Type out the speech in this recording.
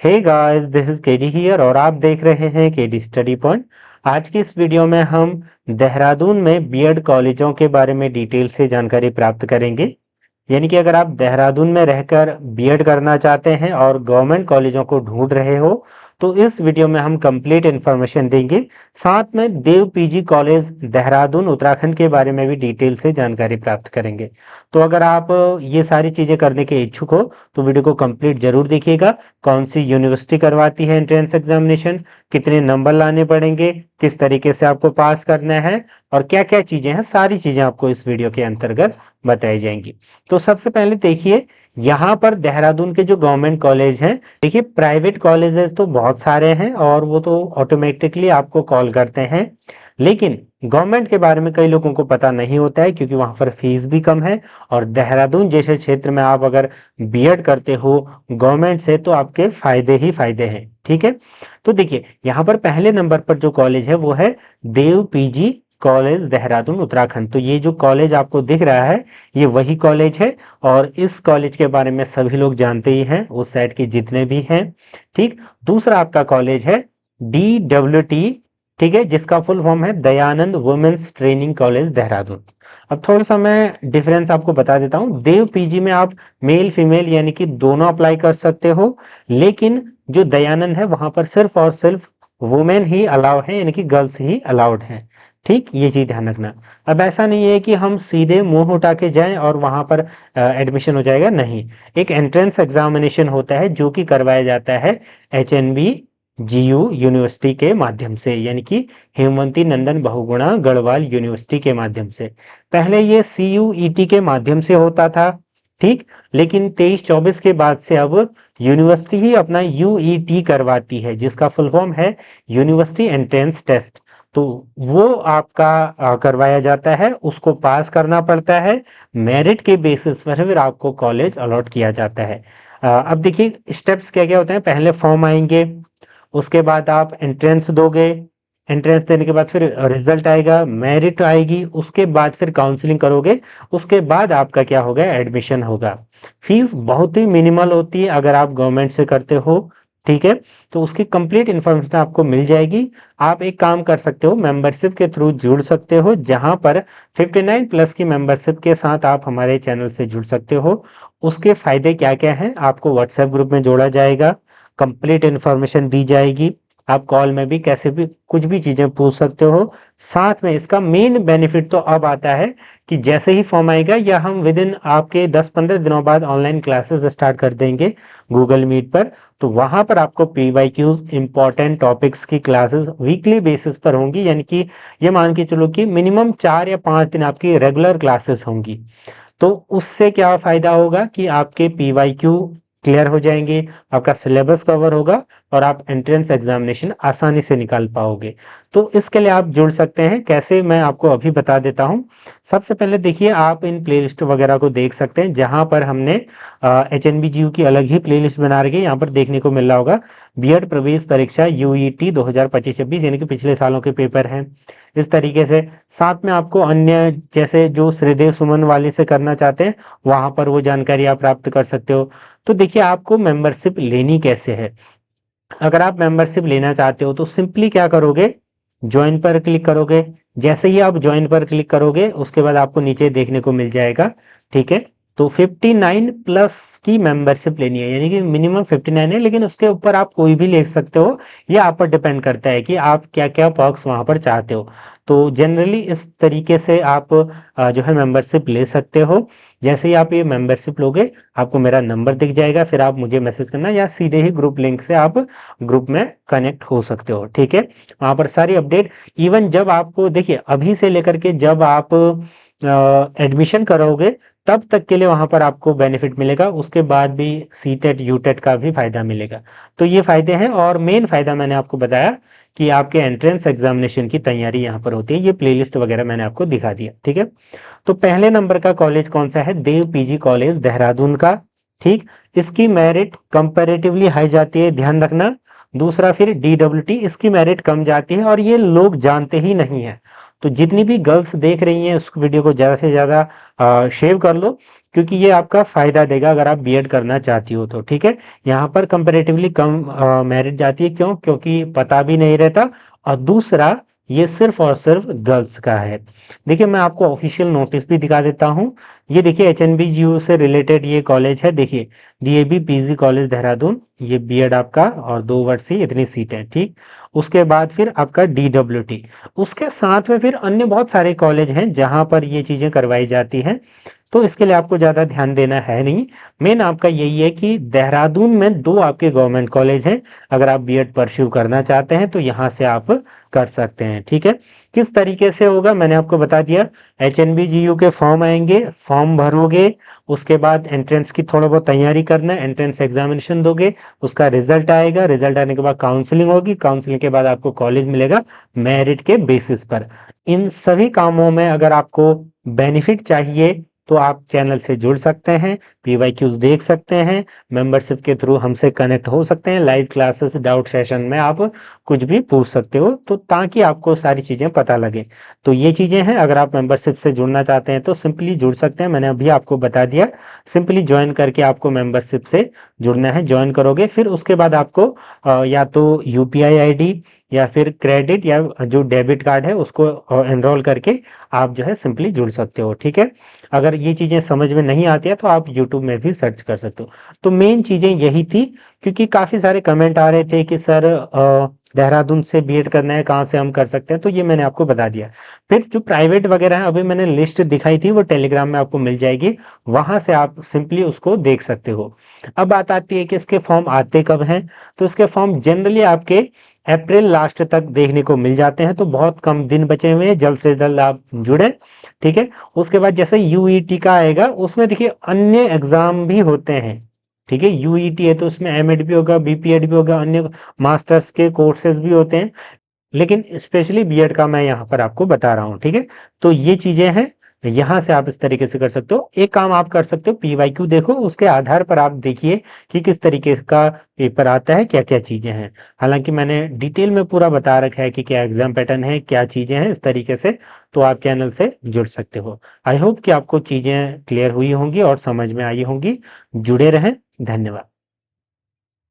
Hey guys, this is KD here और आप देख रहे हैं केडी स्टडी पॉइंट। आज की इस वीडियो में हम देहरादून में बीएड कॉलेजों के बारे में डिटेल से जानकारी प्राप्त करेंगे। यानी कि अगर आप देहरादून में रहकर बीएड करना चाहते हैं और गवर्नमेंट कॉलेजों को ढूंढ रहे हो तो इस वीडियो में हम कंप्लीट इन्फॉर्मेशन देंगे। साथ में देव पीजी कॉलेज देहरादून उत्तराखंड के बारे में भी डिटेल से जानकारी प्राप्त करेंगे। तो अगर आप ये सारी चीज़ें करने के इच्छुक हो तो वीडियो को कंप्लीट जरूर देखिएगा। कौन सी यूनिवर्सिटी करवाती है एंट्रेंस एग्जामिनेशन, कितने नंबर लाने पड़ेंगे, किस तरीके से आपको पास करना है और क्या क्या चीज़ें हैं, सारी चीज़ें आपको इस वीडियो के अंतर्गत बताई जाएंगी। तो सबसे पहले देखिए, यहाँ पर देहरादून के जो गवर्नमेंट कॉलेज हैं, देखिए प्राइवेट कॉलेजेस तो बहुत सारे हैं और वो तो ऑटोमेटिकली आपको कॉल करते हैं, लेकिन गवर्नमेंट के बारे में कई लोगों को पता नहीं होता है क्योंकि वहाँ पर फीस भी कम है। और देहरादून जैसे क्षेत्र में आप अगर बीएड करते हो गवर्नमेंट से तो आपके फायदे ही फायदे हैं। ठीक है, तो देखिए यहाँ पर पहले नंबर पर जो कॉलेज है वो है देव पीजी कॉलेज देहरादून उत्तराखंड। तो ये जो कॉलेज आपको दिख रहा है ये वही कॉलेज है और इस कॉलेज के बारे में सभी लोग जानते ही हैं, उस साइड के जितने भी हैं। ठीक, दूसरा आपका कॉलेज है DWT, ठीक है, जिसका फुल फॉर्म है Dayanand women's training college Dehradun. अब थोड़ा सा मैं डिफरेंस आपको बता देता हूँ। देव पीजी में आप मेल फीमेल यानी कि दोनों अप्लाई कर सकते हो, लेकिन जो दयानंद है वहां पर सिर्फ और सिर्फ वुमेन ही अलाउ है, यानी कि गर्ल्स ही अलाउड हैं। ठीक, ये चीज ध्यान रखना। अब ऐसा नहीं है कि हम सीधे मुंह उठा के जाएं और वहां पर एडमिशन हो जाएगा, नहीं। एक एंट्रेंस एग्जामिनेशन होता है जो कि करवाया जाता है HNB GU यूनिवर्सिटी के माध्यम से, यानी कि हेमवंती नंदन बहुगुणा गढ़वाल यूनिवर्सिटी के माध्यम से। पहले ये CUET के माध्यम से होता था, ठीक, लेकिन 23-24 के बाद से अब यूनिवर्सिटी ही अपना UET करवाती है, जिसका फुल फॉर्म है यूनिवर्सिटी एंट्रेंस टेस्ट। तो वो आपका करवाया जाता है, उसको पास करना पड़ता है, मेरिट के बेसिस पर फिर आपको कॉलेज अलॉट किया जाता है। अब देखिए स्टेप्स क्या क्या होते हैं। पहले फॉर्म आएंगे, उसके बाद आप एंट्रेंस दोगे, एंट्रेंस देने के बाद फिर रिजल्ट आएगा, मेरिट आएगी, उसके बाद फिर काउंसलिंग करोगे, उसके बाद आपका क्या होगा, एडमिशन होगा। फीस बहुत ही मिनिमल होती है अगर आप गवर्नमेंट से करते हो, ठीक है। तो उसकी कंप्लीट इन्फॉर्मेशन आपको मिल जाएगी। आप एक काम कर सकते हो, मेंबरशिप के थ्रू जुड़ सकते हो, जहां पर 59 प्लस की मेंबरशिप के साथ आप हमारे चैनल से जुड़ सकते हो। उसके फायदे क्या क्या हैं, आपको व्हाट्सएप ग्रुप में जोड़ा जाएगा, कंप्लीट इन्फॉर्मेशन दी जाएगी, आप कॉल में भी कैसे भी कुछ भी चीजें पूछ सकते हो। साथ में इसका मेन बेनिफिट तो अब आता है कि जैसे ही फॉर्म आएगा या हम विद इन आपके 10-15 दिनों बाद ऑनलाइन क्लासेस स्टार्ट कर देंगे गूगल मीट पर। तो वहां पर आपको PYQs इंपॉर्टेंट टॉपिक्स की क्लासेस वीकली बेसिस पर होंगी, यानी कि ये मान के चलो कि मिनिमम 4 या 5 दिन आपकी रेगुलर क्लासेस होंगी। तो उससे क्या फायदा होगा कि आपके PYQ क्लियर हो जाएंगे, आपका सिलेबस कवर होगा और आप एंट्रेंस एग्जामिनेशन आसानी से निकाल पाओगे। तो इसके लिए आप जुड़ सकते हैं, कैसे मैं आपको अभी बता देता हूं। सबसे पहले देखिए, आप इन प्लेलिस्ट वगैरह को देख सकते हैं, जहां पर हमने HNB GU की अलग ही प्लेलिस्ट बना रखी है। यहाँ पर देखने को मिल रहा होगा बीएड प्रवेश परीक्षा UET 2025-26, यानी कि पिछले सालों के पेपर हैं इस तरीके से। साथ में आपको अन्य जैसे जो श्रीदेव सुमन वाले से करना चाहते हैं वहां पर वो जानकारी आप प्राप्त कर सकते हो। तो देखिए, आपको मेंबरशिप लेनी कैसे है। अगर आप मेंबरशिप लेना चाहते हो तो सिंपली क्या करोगे, ज्वाइन पर क्लिक करोगे। जैसे ही आप ज्वाइन पर क्लिक करोगे उसके बाद आपको नीचे देखने को मिल जाएगा, ठीक है। तो 59 प्लस की मेंबरशिप लेनी है, यानी कि मिनिमम 59 है, लेकिन उसके ऊपर आप कोई भी ले सकते हो। ये आप पर डिपेंड करता है कि आप क्या क्या पर्क्स वहां पर चाहते हो। तो जनरली इस तरीके से आप जो है मेंबरशिप ले सकते हो। जैसे ही आप ये मेंबरशिप लोगे आपको मेरा नंबर दिख जाएगा, फिर आप मुझे मैसेज करना या सीधे ही ग्रुप लिंक से आप ग्रुप में कनेक्ट हो सकते हो, ठीक है। वहां पर सारी अपडेट, इवन जब आपको देखिए अभी से लेकर के जब आप एडमिशन करोगे तब तक के लिए वहां पर आपको बेनिफिट मिलेगा, उसके बाद भी CTET UTET का भी फायदा मिलेगा। तो ये फायदे हैं और मेन फायदा मैंने आपको बताया कि आपके एंट्रेंस एग्जामिनेशन की तैयारी यहाँ पर होती है। ये प्लेलिस्ट वगैरह मैंने आपको दिखा दिया, ठीक है। तो पहले नंबर का कॉलेज कौन सा है, देव पीजी कॉलेज देहरादून का, ठीक। इसकी मेरिट कंपैरेटिवली हाई जाती है, ध्यान रखना। दूसरा फिर DWT, इसकी मेरिट कम जाती है और ये लोग जानते ही नहीं है। तो जितनी भी गर्ल्स देख रही हैं उस वीडियो को ज्यादा से ज्यादा शेयर कर लो, क्योंकि ये आपका फायदा देगा अगर आप बीएड करना चाहती हो तो। ठीक है, यहाँ पर कंपैरेटिवली कम मेरिट जाती है। क्यों? क्योंकि पता भी नहीं रहता, और दूसरा ये सिर्फ और सिर्फ गर्ल्स का है। देखिए मैं आपको ऑफिशियल नोटिस भी दिखा देता हूँ। ये देखिए एचएनबीजीयू से रिलेटेड ये कॉलेज है। देखिए डीएवी पीजी कॉलेज देहरादून, ये बीएड आपका, और 2 वर्ष से इतनी सीट है। ठीक, उसके बाद फिर आपका डीडब्ल्यूटी, उसके साथ में फिर अन्य बहुत सारे कॉलेज हैं जहां पर ये चीजें करवाई जाती हैं। तो इसके लिए आपको ज़्यादा ध्यान देना है नहीं। मेन आपका यही है कि देहरादून में 2 आपके गवर्नमेंट कॉलेज हैं। अगर आप बीएड परस्यू करना चाहते हैं तो यहाँ से आप कर सकते हैं। ठीक है, किस तरीके से होगा मैंने आपको बता दिया। एचएनबीजीयू के फॉर्म आएंगे, फॉर्म भरोगे, उसके बाद एंट्रेंस की थोड़ा बहुत तैयारी करना है, एंट्रेंस एग्जामिनेशन दोगे, उसका रिजल्ट आएगा, रिजल्ट आने के बाद काउंसलिंग होगी, काउंसलिंग के बाद आपको कॉलेज मिलेगा मेरिट के बेसिस पर। इन सभी कामों में अगर आपको बेनिफिट चाहिए तो आप चैनल से जुड़ सकते हैं, पीवाईक्यूज देख सकते हैं, मेंबरशिप के थ्रू हमसे कनेक्ट हो सकते हैं, लाइव क्लासेस, डाउट सेशन में आप कुछ भी पूछ सकते हो, तो ताकि आपको सारी चीज़ें पता लगे। तो ये चीज़ें हैं, अगर आप मेंबरशिप से जुड़ना चाहते हैं तो सिंपली जुड़ सकते हैं। मैंने अभी आपको बता दिया, सिंपली ज्वाइन करके आपको मेंबरशिप से जुड़ना है। ज्वाइन करोगे फिर उसके बाद आपको या तो यूपीआई आईडी या फिर क्रेडिट या जो डेबिट कार्ड है उसको एनरोल करके आप जो है सिंपली जुड़ सकते हो। ठीक है, अगर ये चीज़ें समझ में नहीं आती है तो आप यूट्यूब में भी सर्च कर सकते हो। तो मेन चीज़ें यही थी, क्योंकि काफ़ी सारे कमेंट आ रहे थे कि सर देहरादून से बीएड करना है, कहाँ से हम कर सकते हैं, तो ये मैंने आपको बता दिया। फिर जो प्राइवेट वगैरह है, अभी मैंने लिस्ट दिखाई थी, वो टेलीग्राम में आपको मिल जाएगी, वहां से आप सिंपली उसको देख सकते हो। अब बात आती है कि इसके फॉर्म आते कब हैं, तो इसके फॉर्म जनरली आपके अप्रैल लास्ट तक देखने को मिल जाते हैं। तो बहुत कम दिन बचे हुए हैं, जल्द से जल्द आप जुड़े। ठीक है, उसके बाद जैसे यूईटी का आएगा, उसमें देखिए अन्य एग्जाम भी होते हैं। ठीक है, यूईटी है तो उसमें एमएड भी होगा, बीपीएड भी होगा, अन्य मास्टर्स के कोर्सेज भी होते हैं, लेकिन स्पेशली बीएड का मैं यहाँ पर आपको बता रहा हूँ। ठीक है, तो ये चीजें हैं, यहाँ से आप इस तरीके से कर सकते हो। एक काम आप कर सकते हो, पीवाईक्यू देखो, उसके आधार पर आप देखिए कि किस तरीके का पेपर आता है, क्या क्या चीजें हैं। हालांकि मैंने डिटेल में पूरा बता रखा है कि क्या एग्जाम पैटर्न है, क्या चीजें हैं, इस तरीके से तो आप चैनल से जुड़ सकते हो। आई होप कि आपको चीजें क्लियर हुई होंगी और समझ में आई होंगी। जुड़े रहें, धन्यवाद।